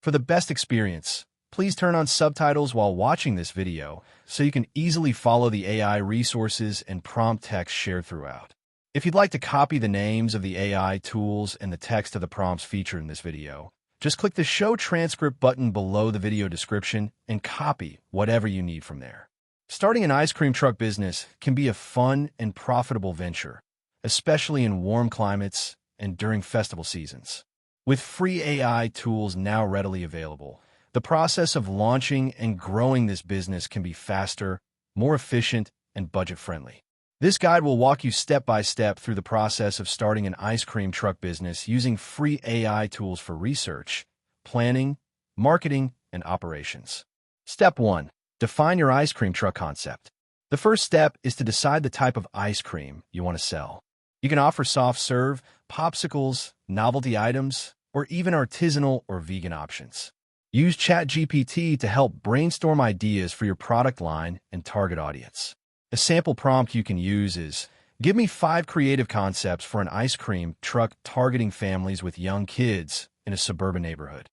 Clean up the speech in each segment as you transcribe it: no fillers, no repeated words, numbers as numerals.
For the best experience, please turn on subtitles while watching this video so you can easily follow the AI resources and prompt text shared throughout. If you'd like to copy the names of the AI tools and the text of the prompts featured in this video, just click the Show Transcript button below the video description and copy whatever you need from there. Starting an ice cream truck business can be a fun and profitable venture, especially in warm climates and during festival seasons. With free AI tools now readily available, the process of launching and growing this business can be faster, more efficient, and budget-friendly. This guide will walk you step by step through the process of starting an ice cream truck business using free AI tools for research, planning, marketing, and operations. Step 1. Define your ice cream truck concept. The first step is to decide the type of ice cream you want to sell. You can offer soft serve, popsicles, novelty items, or even artisanal or vegan options. Use ChatGPT to help brainstorm ideas for your product line and target audience. A sample prompt you can use is, give me 5 creative concepts for an ice cream truck targeting families with young kids in a suburban neighborhood.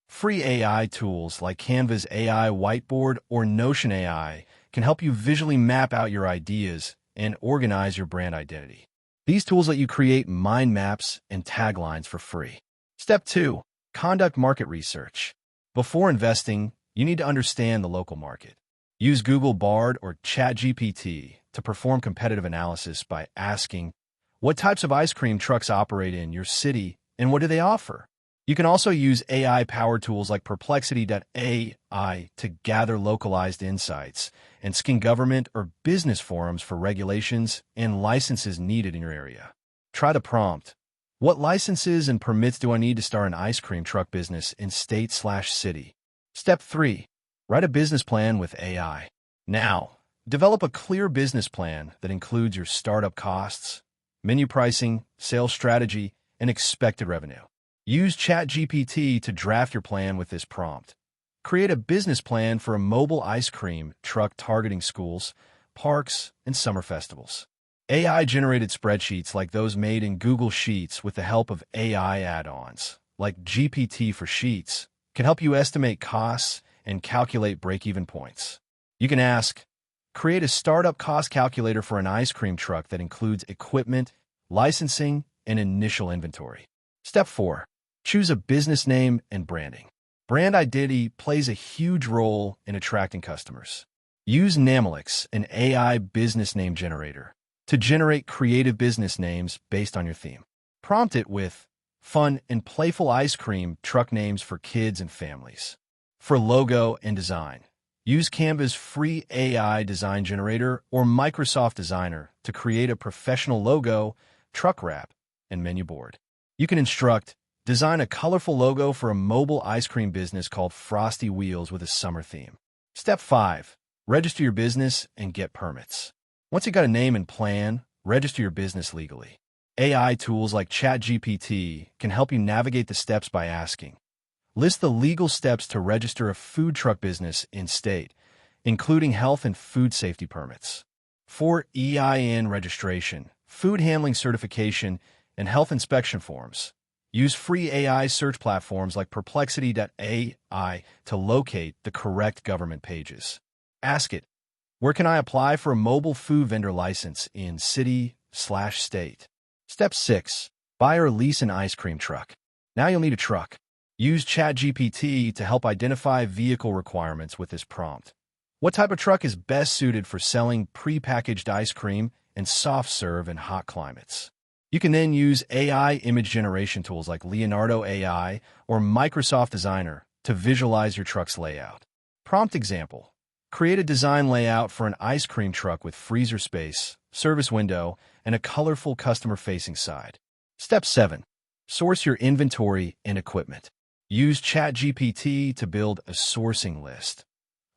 Free AI tools like Canva's AI Whiteboard or Notion AI can help you visually map out your ideas and organize your brand identity. These tools let you create mind maps and taglines for free. Step 2. Conduct market research. Before investing, you need to understand the local market. Use Google Bard or ChatGPT to perform competitive analysis by asking, what types of ice cream trucks operate in your city and what do they offer? You can also use AI-powered tools like Perplexity.ai to gather localized insights and scan government or business forums for regulations and licenses needed in your area. Try the prompt. What licenses and permits do I need to start an ice cream truck business in state/city? Step 3. Write a business plan with AI. Now, develop a clear business plan that includes your startup costs, menu pricing, sales strategy, and expected revenue. Use ChatGPT to draft your plan with this prompt. Create a business plan for a mobile ice cream truck targeting schools, parks, and summer festivals. AI-generated spreadsheets like those made in Google Sheets with the help of AI add-ons, like GPT for Sheets, can help you estimate costs and calculate break-even points. You can ask, create a startup cost calculator for an ice cream truck that includes equipment, licensing, and initial inventory. Step 4. Choose a business name and branding. Brand identity plays a huge role in attracting customers. Use Namelix, an AI business name generator, to generate creative business names based on your theme. Prompt it with fun and playful ice cream truck names for kids and families. For logo and design, use Canva's free AI design generator or Microsoft Designer to create a professional logo, truck wrap, and menu board. You can instruct, design a colorful logo for a mobile ice cream business called Frosty Wheels with a summer theme. Step 5. Register your business and get permits. Once you got a name and plan, register your business legally. AI tools like ChatGPT can help you navigate the steps by asking, list the legal steps to register a food truck business in state, including health and food safety permits. For EIN registration, food handling certification, and health inspection forms, use free AI search platforms like Perplexity.ai to locate the correct government pages. Ask it, where can I apply for a mobile food vendor license in city/state? Step 6. Buy or lease an ice cream truck. Now you'll need a truck. Use ChatGPT to help identify vehicle requirements with this prompt. What type of truck is best suited for selling pre-packaged ice cream and soft serve in hot climates? You can then use AI image generation tools like Leonardo AI or Microsoft Designer to visualize your truck's layout. Prompt example. Create a design layout for an ice cream truck with freezer space, service window, and a colorful customer-facing side. Step 7. Source your inventory and equipment. Use ChatGPT to build a sourcing list.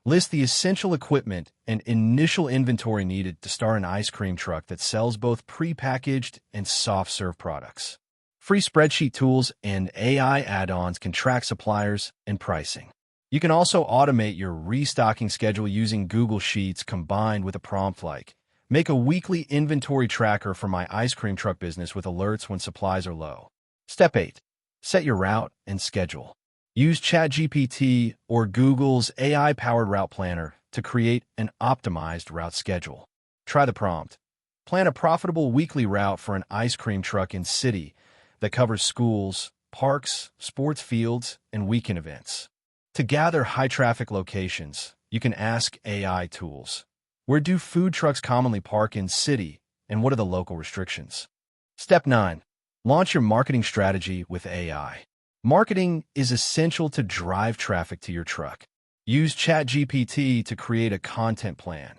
List the essential equipment and initial inventory needed to start an ice cream truck that sells both pre-packaged and soft-serve products. Free spreadsheet tools and AI add-ons can track suppliers and pricing. You can also automate your restocking schedule using Google Sheets combined with a prompt like, make a weekly inventory tracker for my ice cream truck business with alerts when supplies are low. Step 8. Set your route and schedule. Use ChatGPT or Google's AI-powered route planner to create an optimized route schedule. Try the prompt. Plan a profitable weekly route for an ice cream truck in city that covers schools, parks, sports fields, and weekend events. To gather high-traffic locations, you can ask AI tools. Where do food trucks commonly park in city, and what are the local restrictions? Step 9. Launch your marketing strategy with AI. Marketing is essential to drive traffic to your truck. Use ChatGPT to create a content plan.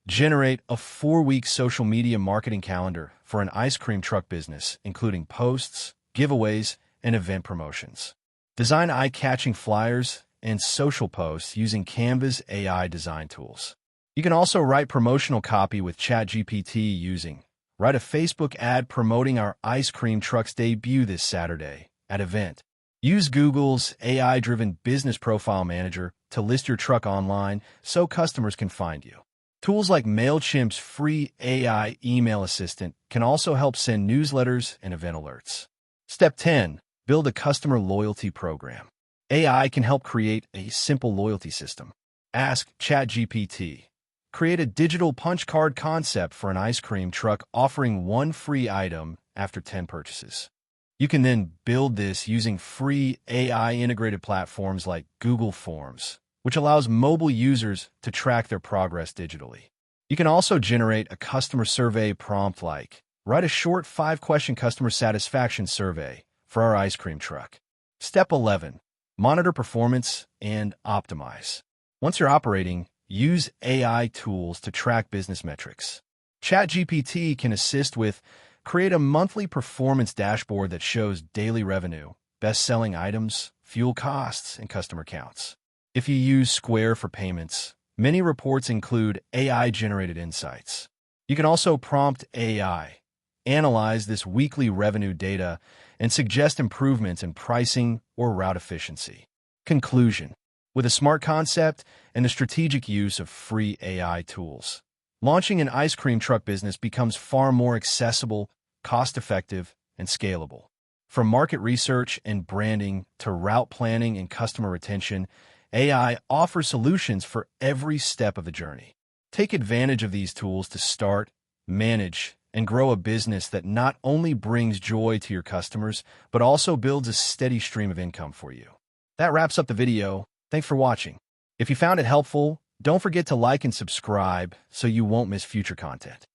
Generate a 4-week social media marketing calendar for an ice cream truck business, including posts, giveaways, and event promotions. Design eye-catching flyers and social posts using Canva's AI design tools. You can also write promotional copy with ChatGPT using Write a Facebook ad promoting our ice cream truck's debut this Saturday at event. Use Google's AI-driven Business Profile Manager to list your truck online so customers can find you. Tools like MailChimp's free AI email assistant can also help send newsletters and event alerts. Step 10. Build a customer loyalty program. AI can help create a simple loyalty system. Ask ChatGPT. Create a digital punch card concept for an ice cream truck offering one free item after 10 purchases. You can then build this using free AI-integrated platforms like Google Forms, which allows mobile users to track their progress digitally. You can also generate a customer survey prompt like, write a short 5-question customer satisfaction survey for our ice cream truck. Step 11. Monitor performance and optimize. Once you're operating, use AI tools to track business metrics. ChatGPT can assist with create a monthly performance dashboard that shows daily revenue, best-selling items, fuel costs, and customer counts. If you use Square for payments, many reports include AI-generated insights. You can also prompt AI, analyze this weekly revenue data, and suggest improvements in pricing or route efficiency. Conclusion. With a smart concept and the strategic use of free AI tools, launching an ice cream truck business becomes far more accessible, cost-effective, and scalable. From market research and branding to route planning and customer retention, AI offers solutions for every step of the journey. Take advantage of these tools to start, manage, and grow a business that not only brings joy to your customers, but also builds a steady stream of income for you. That wraps up the video. Thanks for watching. If you found it helpful, don't forget to like and subscribe so you won't miss future content.